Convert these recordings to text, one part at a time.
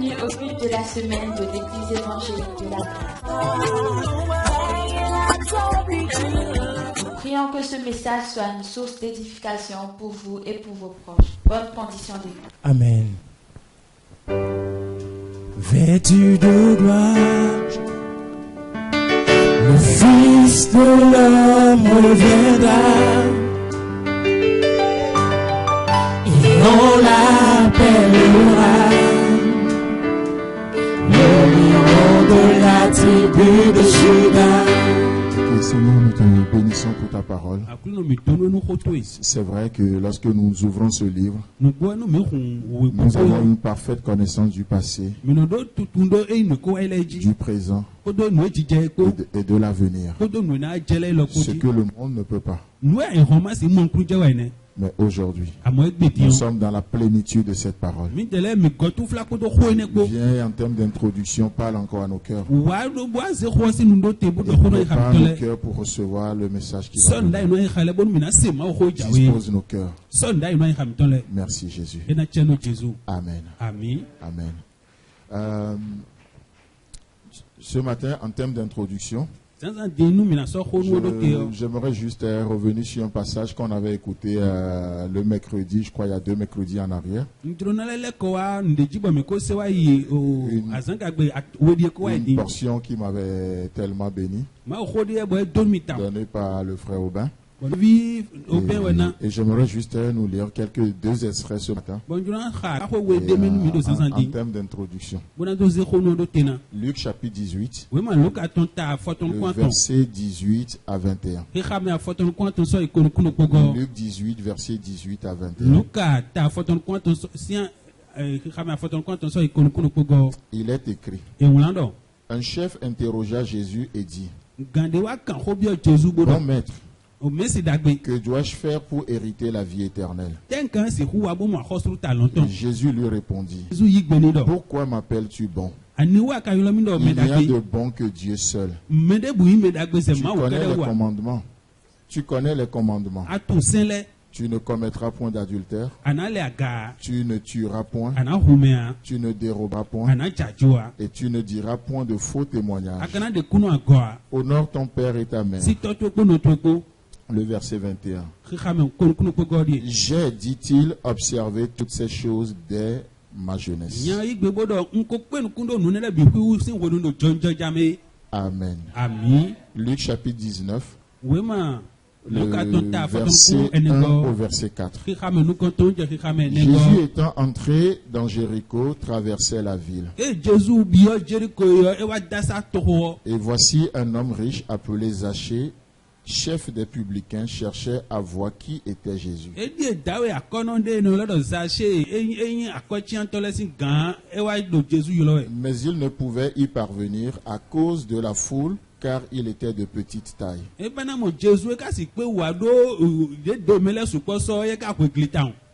bienvenue au culte de la semaine de l'Église évangélique de la Grâce. Nous prions que ce message soit une source d'édification pour vous et pour vos proches. Bonne condition d'écoute. Amen. Vêtu de gloire, le Fils de l'homme reviendra. Et on l'appellera le lion de la tribu de Juda. Seigneur, nous te bénissons pour ta parole. C'est vrai que lorsque nous ouvrons ce livre, nous avons une parfaite connaissance du passé, du présent et de l'avenir. Ce que le monde ne peut pas. Mais aujourd'hui, nous sommes dans la plénitude de cette parole. Viens en termes d'introduction, parle encore à nos cœurs. Parle nos cœurs pour recevoir le message qui va venir. Dispose nos cœurs. Merci Jésus. Amen. Amen. Ce matin, en termes d'introduction, j'aimerais juste revenir sur un passage qu'on avait écouté le mercredi, je crois il y a 2 mercredis en arrière. Une portion qui m'avait tellement béni, donnée par le frère Aubin. Et j'aimerais juste nous lire deux extraits ce matin en termes d'introduction. Luc chapitre 18, verset 18 à 21. Luc 18, verset 18 à 21. Il est écrit: un chef interrogea Jésus et dit: bon maître, que dois-je faire pour hériter la vie éternelle? Jésus lui répondit: pourquoi m'appelles-tu bon? Il n'y a de bon que Dieu seul. Tu connais les commandements. Tu ne commettras point d'adultère. Tu ne tueras point. Tu ne déroberas point. Et tu ne diras point de faux témoignages. Honore ton père et ta mère. Le verset 21. J'ai, dit-il, observé toutes ces choses dès ma jeunesse. Amen. Luc chapitre 19. Verset 1 au verset 4. Jésus étant entré dans Jéricho, traversait la ville. Et voici un homme riche appelé Zachée, chef des publicains, cherchait à voir qui était Jésus. Mais il ne pouvait y parvenir à cause de la foule, car il était de petite taille.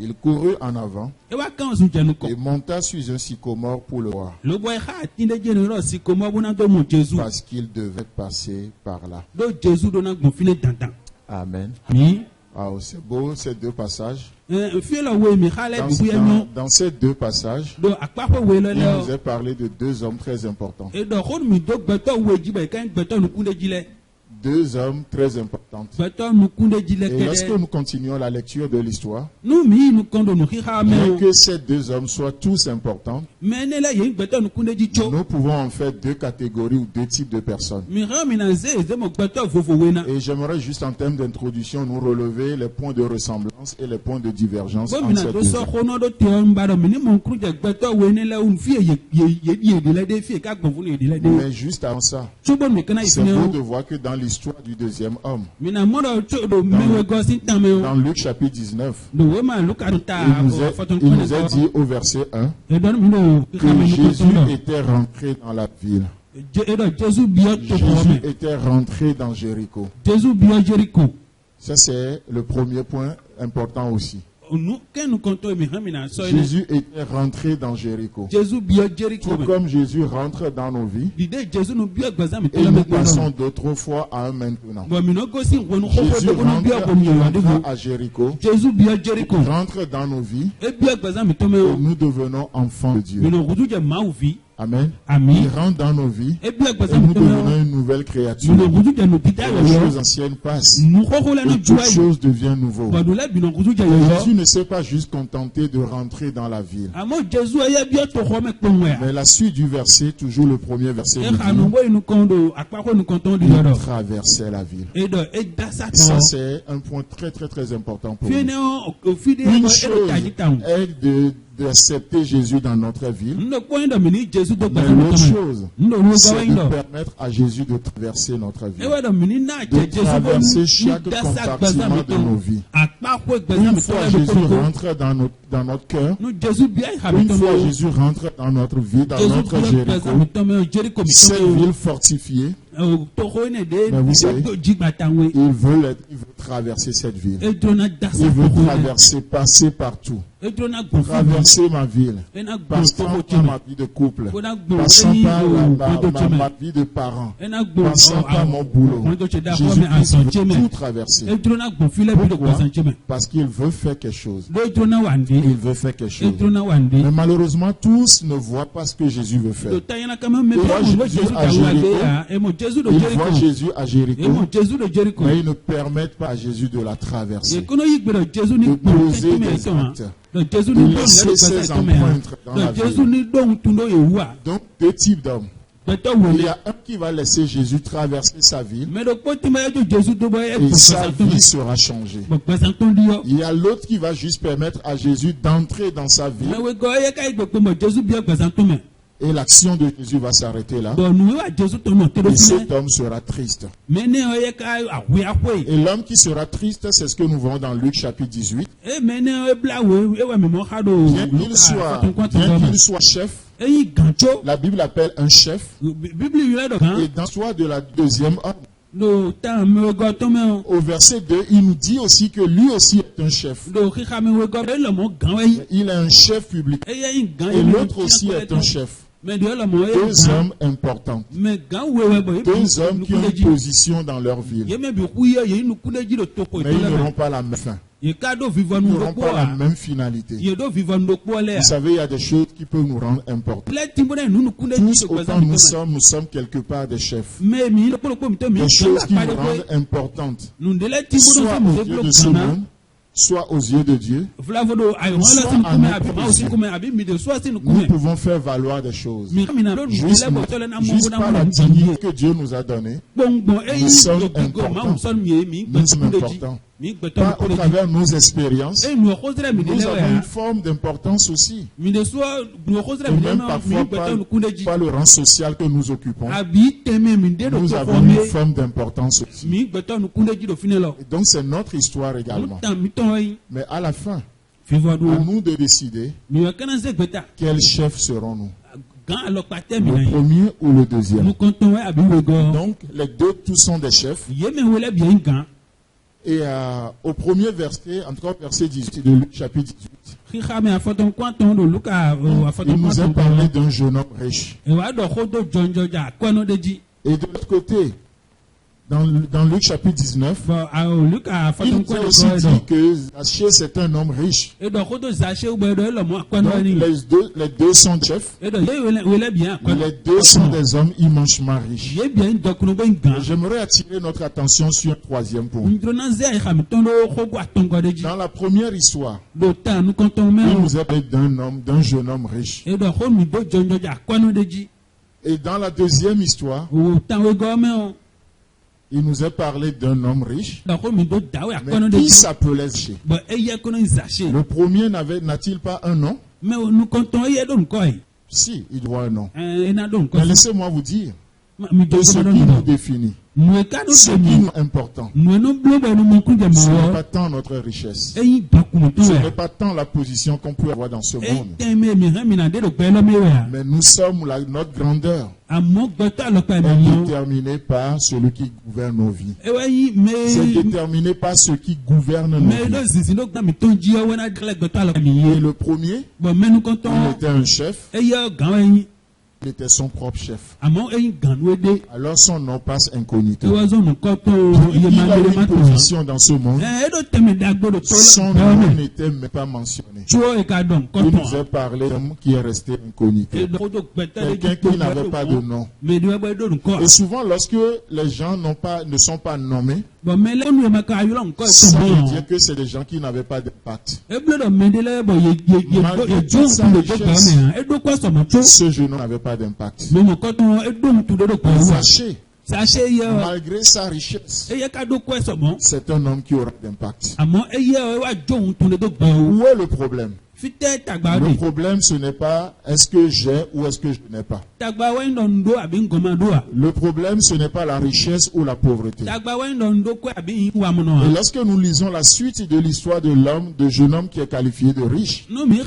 Il courut en avant et monta sur un sycomore pour le voir, parce qu'il devait passer par là. Amen. Ah, c'est beau ces deux passages. Dans ces deux passages, il nous est parlé de deux hommes très importants. Deux hommes très importants. Et lorsque nous continuons la lecture de l'histoire, bien que ces deux hommes soient tous importants, nous pouvons en faire deux catégories ou deux types de personnes. Et j'aimerais juste en termes d'introduction nous relever les points de ressemblance et les points de divergence entre ces deux hommes. Mais juste avant ça, c'est beau de voir que dans l'histoire du deuxième homme, dans Luc chapitre 19, il nous est dit au verset 1 que Jésus était rentré dans la ville. Jésus était rentré dans Jéricho. Ça c'est le premier point important aussi. Jésus était rentré dans Jéricho. Tout comme Jésus rentre dans nos vies, et nous passons d'autres fois à un maintenant. Jésus rentre à Jéricho, rentre dans nos vies, et nous devenons enfants de Dieu. Amen. Il rentre dans nos vies et nous devenons une nouvelle créature. Les choses anciennes passent et toutes choses deviennent nouveaux. Jésus ne s'est pas juste contenté de rentrer dans la ville. Mais la suite du verset, toujours le premier verset, il traversait la ville. Et ça, c'est un point très très très important pour nous. Une chose est d'accepter Jésus dans notre ville. Mais l'autre chose, c'est de permettre à Jésus de traverser notre vie. De traverser chaque compartiment de nos vies. Une fois Jésus rentre dans notre cœur, une fois Jésus rentre dans notre vie, dans notre Jéricho, cette ville fortifiée, mais vous savez, il veut traverser cette ville. Il veut traverser, passer partout. Traverser ma ville, passant par ma vie de couple, passant par ma vie de parents, passant par mon boulot. Jésus veut tout traverser. Pourquoi? Parce qu'il veut faire quelque chose. Il veut faire quelque chose. Mais malheureusement, tous ne voient pas ce que Jésus veut faire. Ils voient Jésus à Jéricho, mais ils ne permettent pas à Jésus de la traverser, de poser des actes, de laisser ses empreintes dans la ville. Donc, deux types d'hommes. Il y a un qui va laisser Jésus traverser sa ville et sa vie sera changée. Il y a l'autre qui va juste permettre à Jésus d'entrer dans sa vie. Et l'action de Jésus va s'arrêter là. Et cet homme sera triste. Et l'homme qui sera triste, c'est ce que nous voyons dans Luc chapitre 18. Bien qu'il soit chef, la Bible l'appelle un chef. Et dans l'histoire de la deuxième homme, au verset 2, il nous dit aussi que lui aussi est un chef. Il est un chef public. Et l'autre aussi est un chef. Deux hommes importants. Deux hommes qui ont une position dans leur ville. Mais ils n'auront pas la même fin. Ils n'auront pas la même finalité. Vous savez, il y a des choses qui peuvent nous rendre importants. Tous, autant nous sommes quelque part des chefs. Des choses qui nous rendent importantes. Soit aux yeux de ce monde, soit aux yeux de Dieu, soit à nous pouvons faire valoir des choses. Juste par la dignité que Dieu nous a donnée, nous sommes importants. Nous sommes importants. Pas au travers de nos expériences, nous avons une forme d'importance aussi. Et même parfois pas le rang social que nous occupons. Nous avons une forme d'importance aussi. Et donc c'est notre histoire également. Mais à la fin, à nous de décider quels chefs serons-nous. Le premier ou le deuxième. Donc les deux tous sont des chefs. Et au premier verset, en tout cas verset 18 de Luc chapitre 18, il nous a parlé d'un jeune homme riche. Et de l'autre côté, dans Luc chapitre 19, il nous a aussi dit que Zachée c'est un homme riche. Donc les deux sont chefs. Les deux sont des hommes immensément riches. J'aimerais attirer notre attention sur un troisième point. Dans la première histoire, il nous a parlé d'un jeune homme riche. Et dans la deuxième histoire, il nous a parlé d'un homme riche, mais qui s'appelait Zachée. Le premier n'a-t-il pas un nom? Si, il doit un nom. Mais laissez-moi vous dire que ce qui nous définit, Ce qui est important, ce n'est pas tant notre richesse, ce n'est pas tant la position qu'on peut avoir dans ce monde, mais nous sommes notre grandeur est déterminée par celui qui gouverne nos vies. C'est déterminé par ce qui gouverne nos vies. Et le premier, il était un chef. Il était son propre chef. Alors son nom passe incognito. Il a une position dans ce monde. Son nom n'était même pas mentionné. Il nous a parlé d'un qui est resté incognito. Quelqu'un qui n'avait pas de nom. Et souvent, lorsque les gens ne sont pas nommés, ça veut dire que c'est des gens qui n'avaient pas d'impact. Malgré toute sa richesse, ce jeune homme n'avait pas d'impact. Malgré sa richesse, c'est un homme qui aura d'impact. Où est le problème? Le problème, ce n'est pas est-ce que j'ai ou est-ce que je n'ai pas. Le problème, ce n'est pas la richesse ou la pauvreté. Et lorsque nous lisons la suite de l'histoire de l'homme, de jeune homme qui est qualifié de riche, la Bible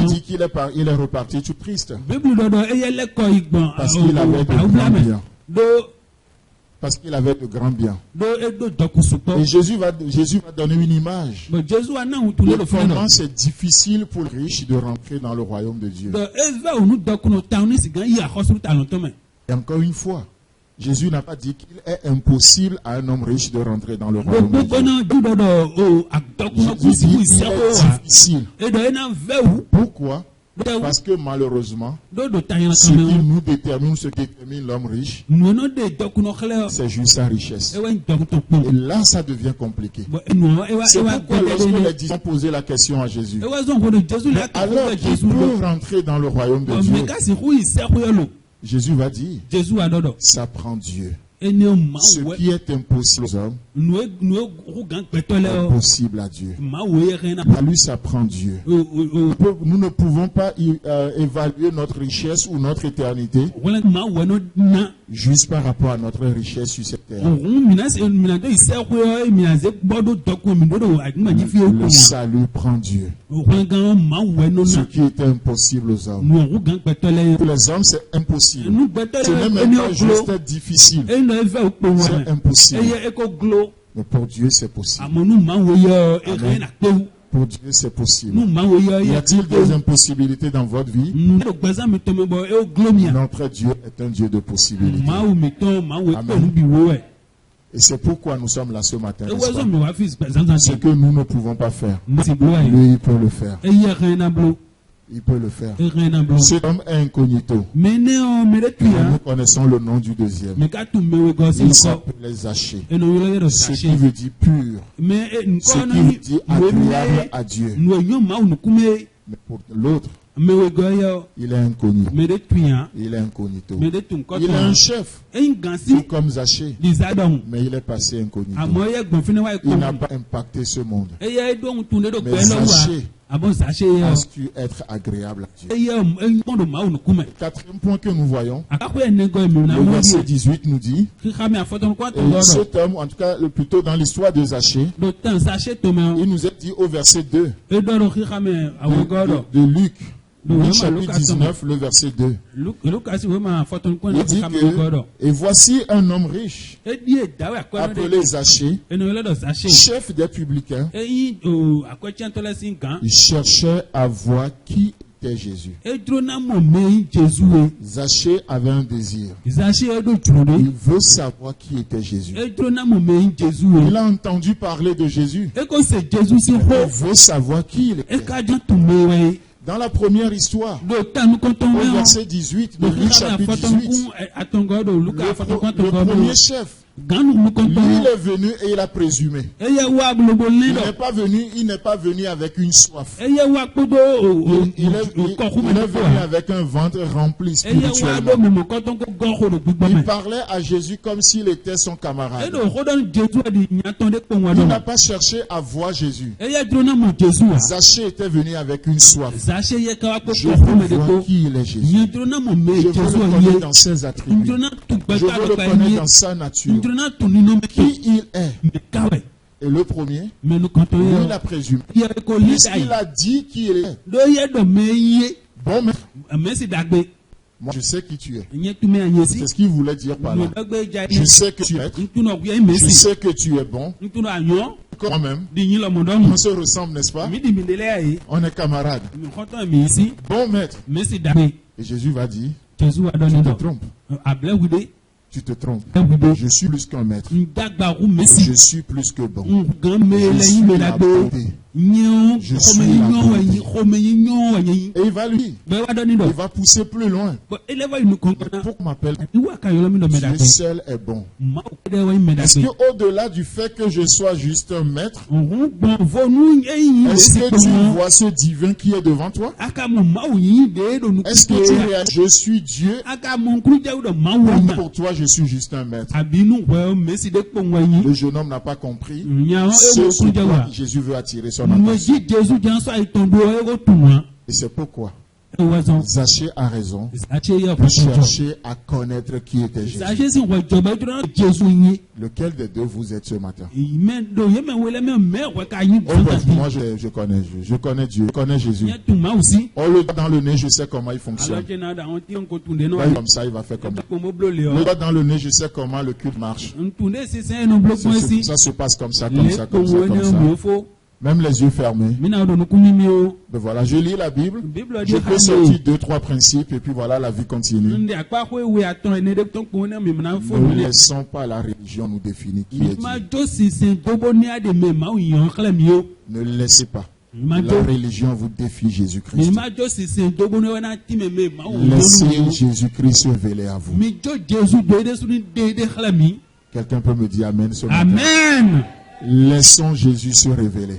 dit qu'il est reparti tout triste. Parce qu'il avait de grands biens. Parce qu'il avait de grands biens. Et Jésus va donner une image de comment c'est difficile pour le riche de rentrer dans le royaume de Dieu. Et encore une fois, Jésus n'a pas dit qu'il est impossible à un homme riche de rentrer dans le royaume de Dieu. Jésus dit qu'il est difficile. Pourquoi? Parce que malheureusement, ce qui nous détermine, ce qui détermine l'homme riche, c'est juste sa richesse. Et là, ça devient compliqué. C'est pourquoi lorsque les disciples ont posé la question à Jésus, alors qu'ils peuvent rentrer dans le royaume de Dieu, Jésus va dire, ça prend Dieu. Ce qui est impossible aux hommes est possible à Dieu. À lui, ça prend Dieu. Nous ne pouvons pas évaluer notre richesse ou notre éternité juste par rapport à notre richesse sur cette terre. Le salut prend Dieu. Ce qui est impossible aux hommes. Pour les hommes, c'est impossible. Ce n'est même pas juste difficile. C'est impossible. Mais pour Dieu, c'est possible. Amen. Pour Dieu, c'est possible. Y a-t-il des impossibilités dans votre vie? Notre Dieu est un Dieu de possibilités. Amen. Et c'est pourquoi nous sommes là ce matin. Ce que nous ne pouvons pas faire, lui, il peut le faire. Il peut le faire. Cet homme est incognito. Nous connaissons le nom du deuxième. Il s'appelait Zaché. Ce qui veut dire pur. Ce qui veut dire agréable à Dieu. Mais pour l'autre, il est inconnu. Il est incognito. Il est un chef, tout comme Zaché, mais il est passé incognito. Il n'a pas impacté ce monde. Mais Zaché a su être agréable à Dieu. Le quatrième point que nous voyons, le verset 18 nous dit, et cet homme, en tout cas plutôt dans l'histoire de Zaché, il nous est dit au verset 2 de Luc. Luc chapitre 19, le verset 2. Il dit que, et voici un homme riche, appelé Zaché, chef des publicains. Il cherchait à voir qui était Jésus. Zaché avait un désir. Il veut savoir qui était Jésus. Il a entendu parler de Jésus. Il veut savoir qui il était. Dans la première histoire, au verset 18 de Luc chapitre 18, le premier chef il est venu et il a présumé. Il n'est pas venu avec une soif. Il est venu avec un ventre rempli spirituellement. Il parlait à Jésus comme s'il était son camarade. Il n'a pas cherché à voir Jésus. Zachée était venu avec une soif. Je veux voir qui il est, Jésus. Je veux le connaître dans ses attributs. Je veux le connaître dans sa nature. Qui il est. Et le premier, il a présumé. Puisqu'il a dit qui il est. Bon, mais moi, je sais qui tu es. C'est ce qu'il voulait dire par là. Je sais que tu es. Je sais que tu es bon. Quand même, on se ressemble, n'est-ce pas? On est camarades. Bon maître. Et Jésus va dire, tu te trompes. Tu te trompes. Je suis plus qu'un maître. Je suis plus que bon. Je suis la beauté. Je suis la beauté. Et il va lui. Il va pousser plus loin. Pourquoi m'appelle? Dieu seul est bon. Est-ce qu'au-delà du fait que je sois juste un maître, est-ce que tu vois ce divin qui est devant toi? Est-ce que tu réalises je suis Dieu? Pour toi, je suis juste un maître. Le jeune homme n'a pas compris ce sur quoi Jésus veut attirer son attention. Et c'est pourquoi Zachée a raison de chercher à connaître qui était Jésus. Lequel des deux vous êtes ce matin? Moi je connais Dieu, je connais Jésus. On le doigt dans le nez, je sais comment il fonctionne. Comme ça, il va faire comme ça. Le doigt dans le nez, je sais comment le culte marche. Ça se passe comme ça, comme ça, comme ça, comme ça. Même les yeux fermés. Ben voilà, je lis la Bible. Je peux sortir 2-3 principes et puis voilà, la vie continue. Ne laissons pas la religion nous définir qui est Dieu. Ne laissez pas la religion vous défie Jésus-Christ. Laissez Jésus-Christ se révéler à vous. Quelqu'un peut me dire Amen ce matin? Amen. Laissons Jésus se révéler.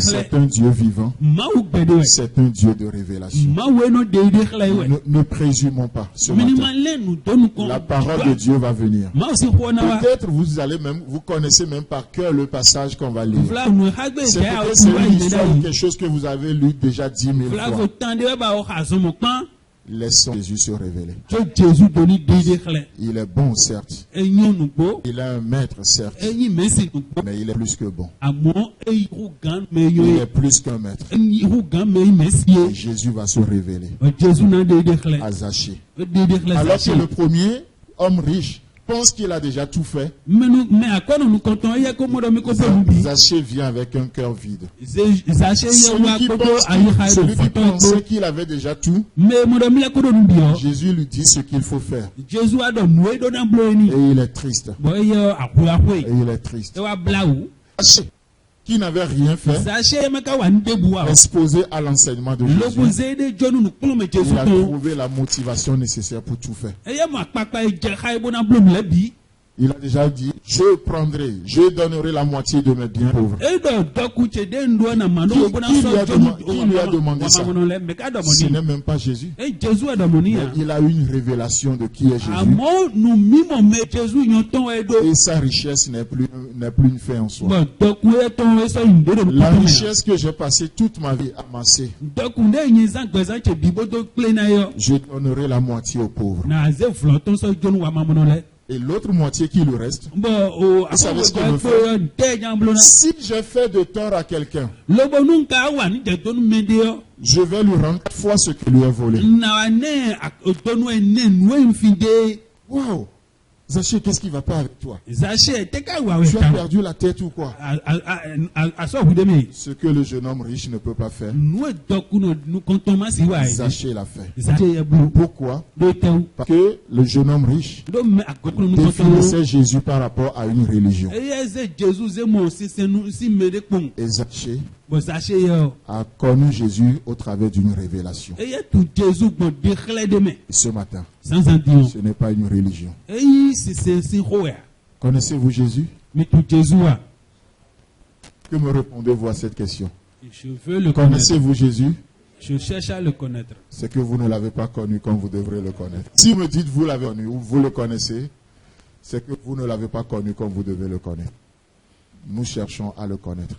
C'est un Dieu vivant. C'est un Dieu de révélation. Ne présumons pas ce matin. La parole de Dieu va venir. Peut-être vous connaissez même par cœur le passage qu'on va lire. C'est peut-être une histoire ou quelque chose que vous avez lu déjà 10 000 fois. Laissons Jésus se révéler. Il est bon, certes. Il est un maître, certes. Mais il est plus que bon. Il est plus qu'un maître. Et Jésus va se révéler à Zachée. Alors que le premier homme riche pense qu'il a déjà tout fait. Zachée vient avec un cœur vide. Celui qui pensait qu'il avait déjà tout, Jésus lui dit ce qu'il faut faire. Et il est triste. Et il est triste. Zachée, qui n'avait rien fait, exposé à l'enseignement de Jésus, il a trouvé la motivation nécessaire pour tout faire. Il a déjà dit, je donnerai la moitié de mes biens pauvres. Qui lui a demandé ça? Ce n'est même pas Jésus. Mais il a eu une révélation de qui est Jésus. Et sa richesse n'est plus une fin en soi. La richesse que j'ai passé toute ma vie à amasser, je donnerai la moitié aux pauvres. Et l'autre moitié qui lui reste, vous savez ce qu'il me fait? Si j'ai fait de tort à quelqu'un, je vais lui rendre 4 fois ce qu'il lui a volé. Wow! Zachée, qu'est-ce qui ne va pas avec toi? Tu as perdu la tête ou quoi? Ce que le jeune homme riche ne peut pas faire, Zachée l'a fait. Pourquoi? Parce que le jeune homme riche définissait Jésus par rapport à une religion. Et Zachée a connu Jésus au travers d'une révélation. Et ce matin, ce n'est pas une religion. Connaissez-vous Jésus? Que me répondez-vous à cette question? Connaissez-vous Jésus? Je cherche à le connaître. C'est que vous ne l'avez pas connu comme vous devrez le connaître. Si vous me dites vous l'avez connu ou vous le connaissez, c'est que vous ne l'avez pas connu comme vous devez le connaître. Nous cherchons à le connaître.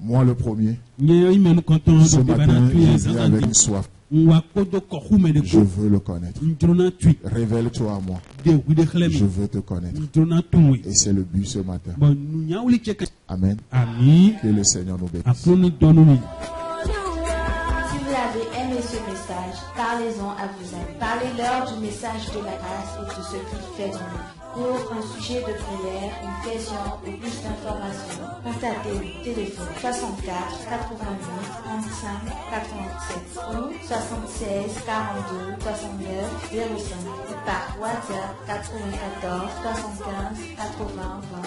Moi le premier, ce matin, je viens avec une soif. Je veux le connaître. Révèle-toi à moi. Je veux te connaître. Et c'est le but ce matin. Amen. Que le Seigneur nous bénisse. Si vous avez aimé ce message, parlez-en à vos amis. Parlez-leur du message de la grâce et de ce qu'il fait dans nos vies. Pour un sujet de prière, une question ou plus d'informations, contactez le téléphone 64 88 35 87 ou 76 42 69 05 ou par WhatsApp 94 75 80 20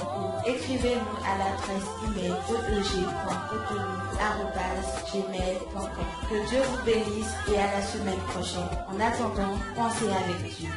ou écrivez-nous à l'adresse email eeg.autonomie@gmail.com. Que Dieu vous bénisse et à la semaine prochaine. En attendant, pensez avec Dieu.